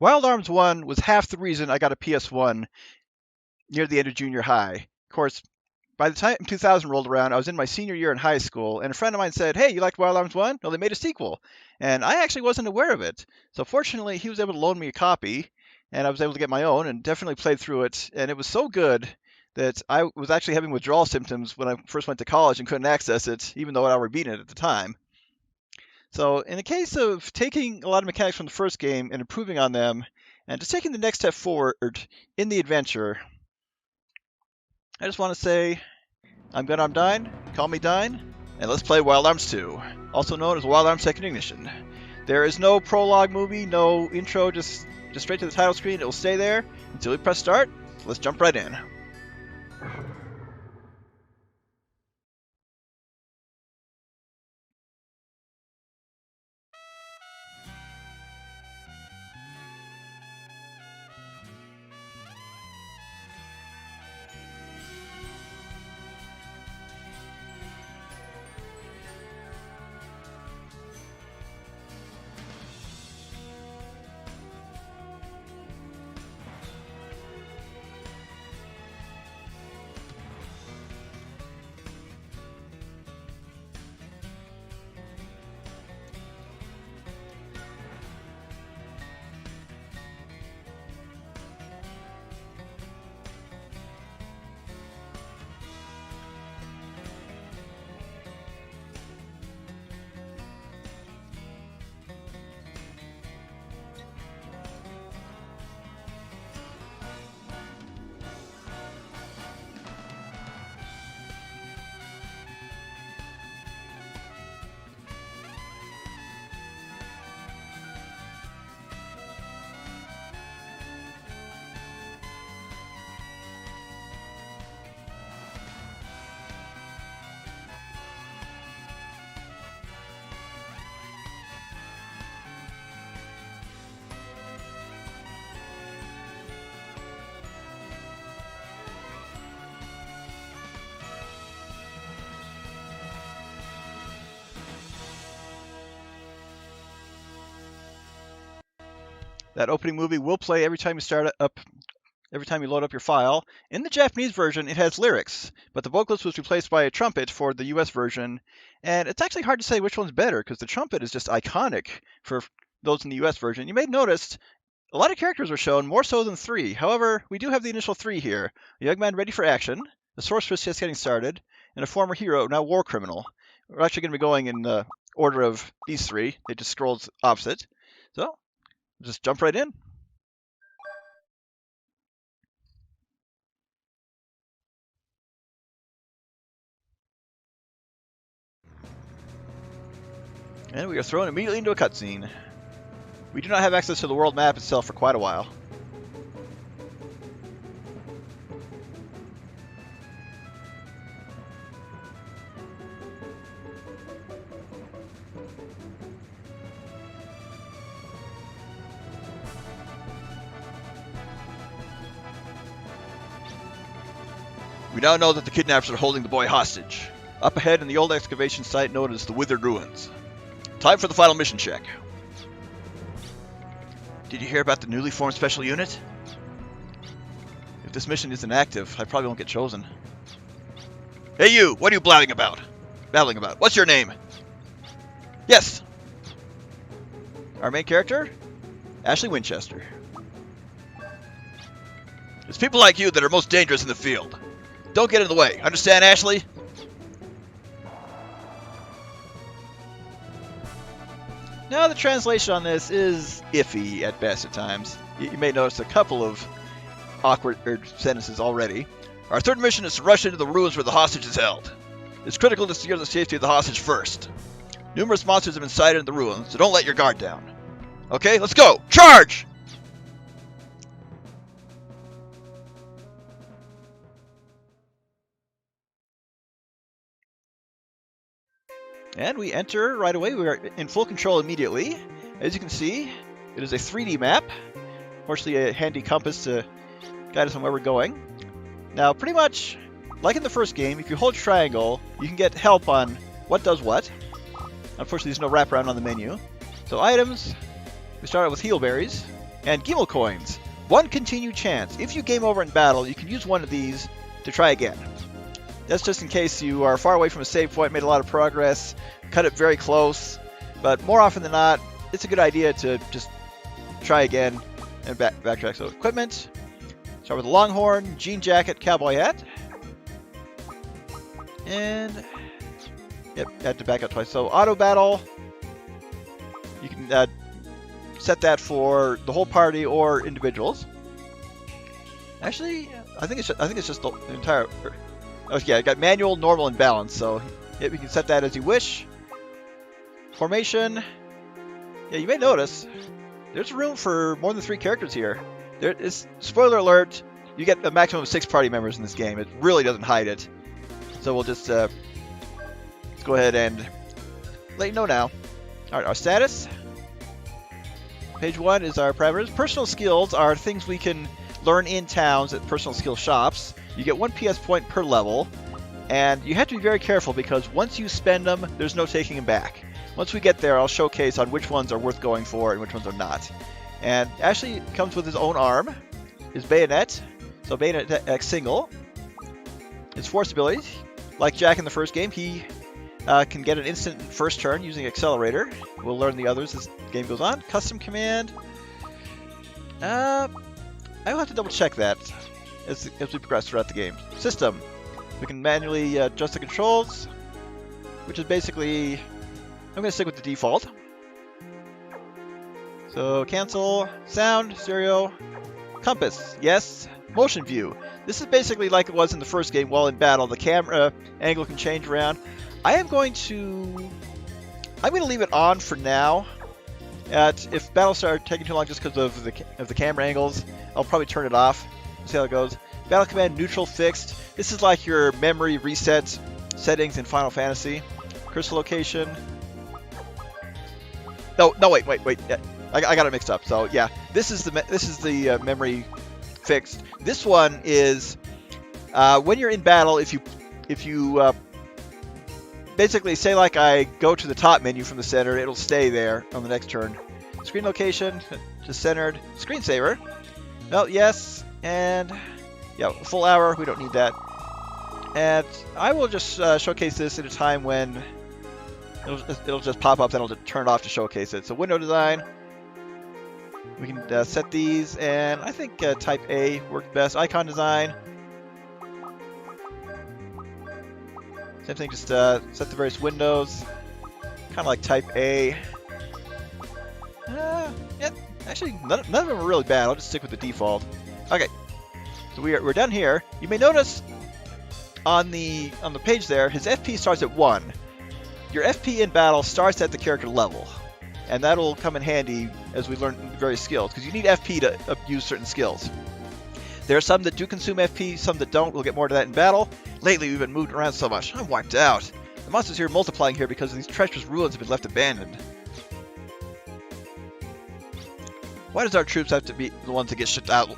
Wild Arms 1 was half the reason I got a PS1 near the end of junior high. Of course, by the time 2000 rolled around, I was in my senior year in high school, and a friend of mine said, "Hey, you liked Wild Arms 1? Well, they made a sequel." And I actually wasn't aware of it. So fortunately, he was able to loan me a copy, and I was able to get my own and definitely played through it. And it was so good that I was actually having withdrawal symptoms when I first went to college and couldn't access it, even though I'd already beaten it at the time. So in the case of taking a lot of mechanics from the first game and improving on them, and just taking the next step forward in the adventure, I just want to say I'm Gunarm Dyne, call me Dyne, and let's play Wild Arms 2, also known as Wild Arms Second Ignition. There is no prologue movie, no intro, just straight to the title screen. It will stay there until we press start. So let's jump right in. That opening movie will play every time you every time you load up your file. In the Japanese version, it has lyrics, but the vocalist was replaced by a trumpet for the US version, and it's actually hard to say which one's better because the trumpet is just iconic for those in the US version. You may notice a lot of characters are shown, more so than 3. However, we do have the initial 3 here. A young man ready for action, a sorceress just getting started, and a former hero, now war criminal. We're actually going to be going in the order of these 3. They just scrolled opposite. So, just jump right in. And we are thrown immediately into a cutscene. We do not have access to the world map itself for quite a while. We now know that the kidnappers are holding the boy hostage. Up ahead in the old excavation site known as the Withered Ruins. Time for the final mission check. Did you hear about the newly formed special unit? If this mission isn't active, I probably won't get chosen. Hey you! What are you blabbing about? Babbling about? What's your name? Yes! Our main character? Ashley Winchester. It's people like you that are most dangerous in the field. Don't get in the way. Understand, Ashley? Now, the translation on this is iffy at best at times. You may notice a couple of awkward sentences already. Our third mission is to rush into the ruins where the hostage is held. It's critical to secure the safety of the hostage first. Numerous monsters have been sighted in the ruins, so don't let your guard down. Okay, let's go! Charge! And we enter right away. We are in full control immediately. As you can see, it is a 3D map. Fortunately, a handy compass to guide us on where we're going. Now, pretty much like in the first game, if you hold triangle, you can get help on what does what. Unfortunately, there's no wraparound on the menu. So items, we start out with heal berries. And Gimel coins. 1 continued chance. If you game over in battle, you can use one of these to try again. That's just in case you are far away from a save point, made a lot of progress, cut it very close. But more often than not, it's a good idea to just try again and backtrack. So equipment. Start with a longhorn, jean jacket, cowboy hat. And yep, had to back up twice. So auto battle. You can set that for the whole party or individuals. Actually, I think it's just the entire. Oh yeah, I got manual, normal, and balance. So yep, you can set that as you wish. Formation. Yeah, you may notice there's room for more than 3 characters here. There is, spoiler alert, you get a maximum of 6 party members in this game. It really doesn't hide it. So we'll just let's go ahead and let you know now. All right, our status. Page 1 is our parameters. Personal skills are things we can learn in towns at personal skill shops. You get 1 PS point per level, and you have to be very careful because once you spend them, there's no taking them back. Once we get there, I'll showcase on which ones are worth going for and which ones are not. And Ashley comes with his own arm, his bayonet, so bayonet X single. His force ability, like Jack in the first game, he can get an instant first turn using accelerator. We'll learn the others as the game goes on. Custom command. I will have to double check that as we progress throughout the game. System. We can manually adjust the controls, which is basically, I'm going to stick with the default. So cancel, sound, stereo, compass, yes, motion view. This is basically like it was in the first game while in battle. The camera angle can change around. I'm going to leave it on for now. If battles start taking too long just because of the camera angles, I'll probably turn it off. See how it goes. Battle command neutral fixed. This is like your memory reset settings in Final Fantasy. Crystal location. No, wait. Yeah, I got it mixed up. So yeah, this is the memory fixed. This one is when you're in battle. If you basically say like I go to the top menu from the center, it'll stay there on the next turn. Screen location, just centered. Screensaver. No, yes, and yeah, full hour. We don't need that. And I will just showcase this at a time when it'll just pop up, then I'll just turn it off to showcase it. So window design. We can set these, and I think type A works best. Icon design. Same thing, just set the various windows. Kind of like type A. Yeah, actually, none of them are really bad. I'll just stick with the default. Okay, so we're done here. You may notice on the page there, his FP starts at 1. Your FP in battle starts at the character level, and that'll come in handy as we learn various skills, because you need FP to use certain skills. There are some that do consume FP, some that don't. We'll get more to that in battle. Lately, we've been moved around so much. I'm wiped out. The monsters here are multiplying here because these treacherous ruins have been left abandoned. Why does our troops have to be the ones that get shipped out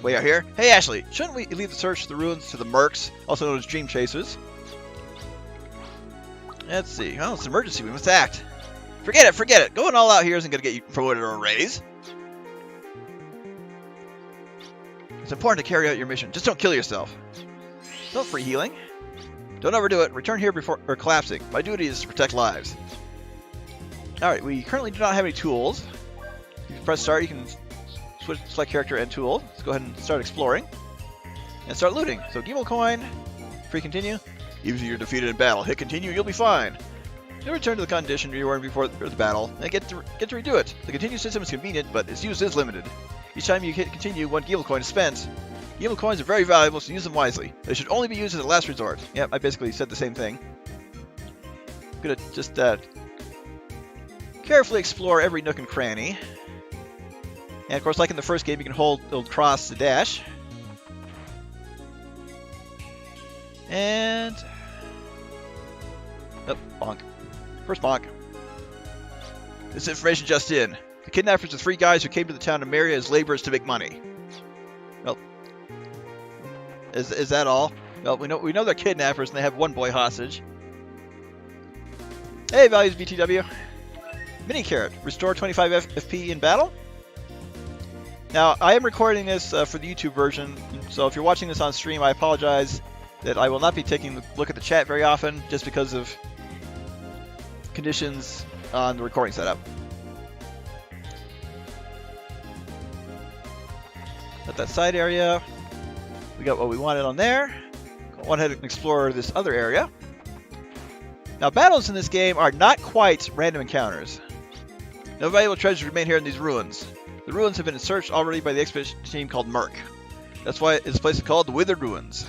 way out here? Hey, Ashley, shouldn't we leave the search of the ruins to the mercs, also known as dream chasers? Let's see. Oh, it's an emergency. We must act. Forget it. Going all out here isn't going to get you promoted or a raise. It's important to carry out your mission. Just don't kill yourself. No free healing. Don't overdo it. Return here before collapsing. My duty is to protect lives. Alright, we currently do not have any tools. If you press start, you can select character and tool. Let's go ahead and start exploring. And start looting. So, Gimel coin. Free continue. Even if you're defeated in battle, hit continue, you'll be fine. You'll return to the condition you were in before the battle, and get to redo it. The continue system is convenient, but its use is limited. Each time you hit continue, 1 Gimel coin is spent. Gimel coins are very valuable, so use them wisely. They should only be used as a last resort. Yep, I basically said the same thing. I'm gonna just carefully explore every nook and cranny. And of course, like in the first game, you can hold cross to dash. And oh, bonk. First bonk. This information just in. The kidnappers are 3 guys who came to the town of Maria as laborers to make money. Well, is that all? Well, we know they're kidnappers and they have 1 boy hostage. Hey, values BTW. Mini carrot. Restore 25 FP in battle. Now, I am recording this for the YouTube version, so if you're watching this on stream, I apologize that I will not be taking a look at the chat very often, just because of conditions on the recording setup. At that side area, we got what we wanted on there. Go ahead and explore this other area. Now, battles in this game are not quite random encounters. No valuable treasures remain here in these ruins. The ruins have been searched already by the expedition team called Merc. That's why this place is called the Withered Ruins.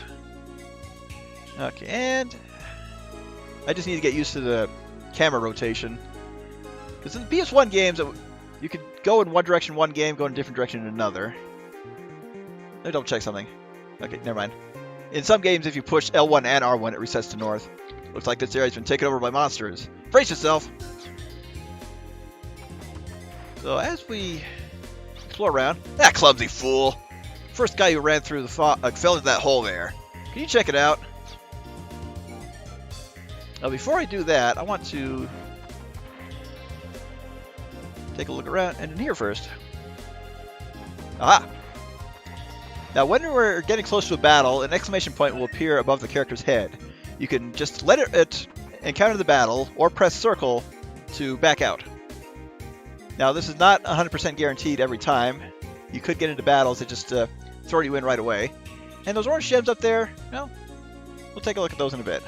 Okay, and I just need to get used to the camera rotation. Because in the PS1 games, you could go in one direction one game, go in a different direction in another. Let me double check something. Okay, never mind. In some games, if you push L1 and R1, it resets to north. Looks like this area's been taken over by monsters. Brace yourself! So as we explore around... That clumsy fool! First guy who ran through the fell into that hole there. Can you check it out? Now before I do that, I want to take a look around and in here first. Aha! Now when we're getting close to a battle, an exclamation point will appear above the character's head. You can just let it encounter the battle or press circle to back out. Now this is not 100% guaranteed every time. You could get into battles that just throw you in right away. And those orange gems up there, well, we'll take a look at those in a bit.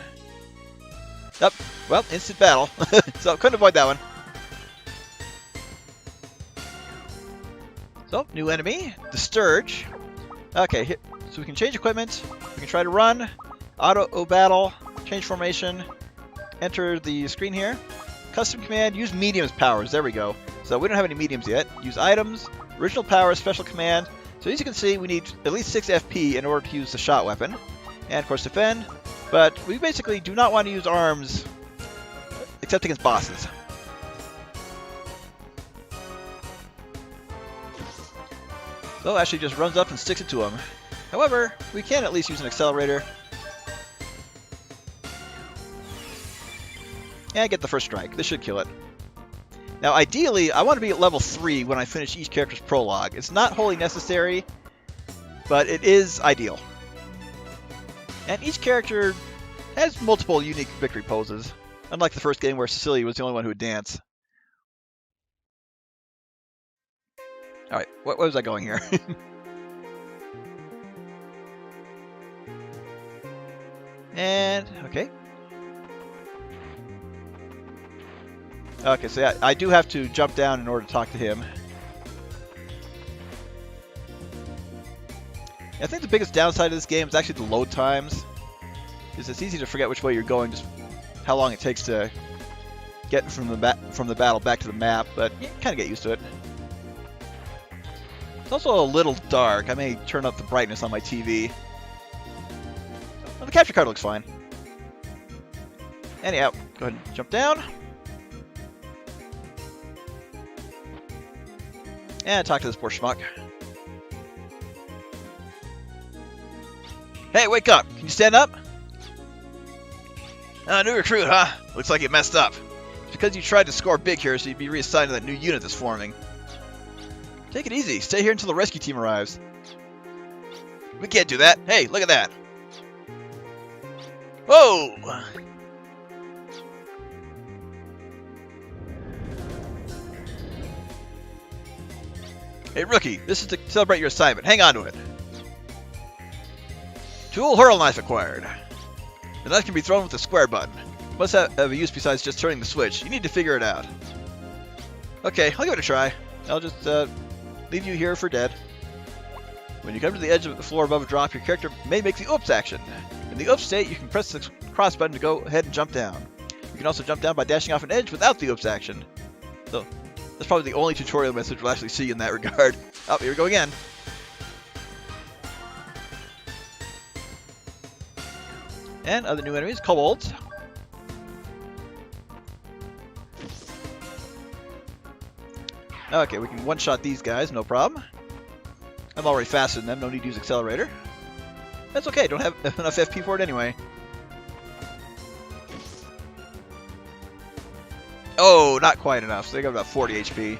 Yep, well, instant battle. So couldn't avoid that one. So, new enemy, the Sturge. Okay, so we can change equipment, we can try to run, auto battle, change formation, enter the screen here. Custom command, use mediums powers, there we go. So we don't have any mediums yet. Use items, original power, special command. So as you can see, we need at least 6 FP in order to use the shot weapon. And of course defend, but we basically do not want to use arms except against bosses. So Ashley just runs up and sticks it to him. However, we can at least use an accelerator. And get the first strike. This should kill it. Now ideally, I want to be at level 3 when I finish each character's prologue. It's not wholly necessary, but it is ideal. And each character has multiple unique victory poses, unlike the first game where Cecilia was the only one who would dance. Alright, where was I going here? And, okay. Okay, so yeah, I do have to jump down in order to talk to him. I think the biggest downside of this game is actually the load times. It's easy to forget which way you're going, just how long it takes to get from the battle back to the map, but you kind of get used to it. It's also a little dark. I may turn up the brightness on my TV. Well, the capture card looks fine. Anyhow, go ahead and jump down. And talk to this poor schmuck. Hey, wake up! Can you stand up? New recruit, huh? Looks like you messed up. It's because you tried to score big here, so you'd be reassigned to that new unit that's forming. Take it easy. Stay here until the rescue team arrives. We can't do that. Hey, look at that. Whoa! Hey, rookie, this is to celebrate your assignment. Hang on to it. Tool hurl knife acquired. The knife can be thrown with the square button. It must have a use besides just turning the switch. You need to figure it out. Okay, I'll give it a try. I'll just leave you here for dead. When you come to the edge of the floor above a drop, your character may make the oops action. In the oops state, you can press the cross button to go ahead and jump down. You can also jump down by dashing off an edge without the oops action. So, that's probably the only tutorial message we'll actually see in that regard. Oh, here we go again. And other new enemies, kobolds. Okay, we can one-shot these guys, no problem. I'm already faster than them, no need to use accelerator. That's okay, don't have enough FP for it anyway. Oh, not quite enough, so they got about 40 HP.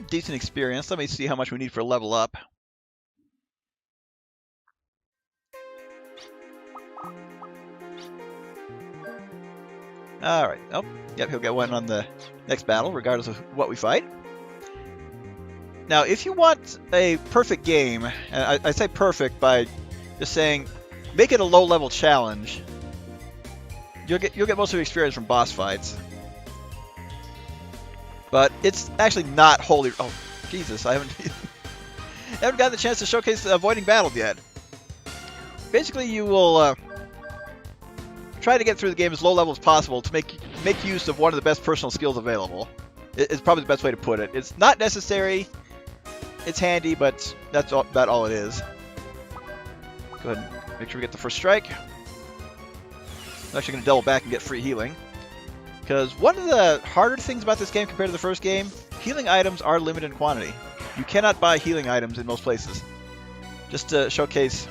Decent experience. Let me see how much we need for a level up. Alright. Oh, yep, he'll get one on the next battle, regardless of what we fight. Now, if you want a perfect game, and I say perfect by just saying, make it a low-level challenge, you'll get most of the experience from boss fights. But it's actually not wholly... Oh, Jesus, I haven't gotten the chance to showcase avoiding battle yet. Basically, you will try to get through the game as low level as possible to make use of one of the best personal skills available. It's probably the best way to put it. It's not necessary. It's handy, but that's about all it is. Go ahead and make sure we get the first strike. I'm actually going to double back and get free healing. Because one of the harder things about this game compared to the first game, healing items are limited in quantity. You cannot buy healing items in most places. Just to showcase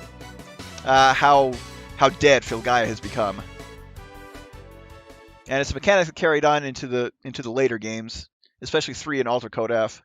how dead Filgaia has become. And it's a mechanic that carried on into the later games, especially 3 and Alter Code F.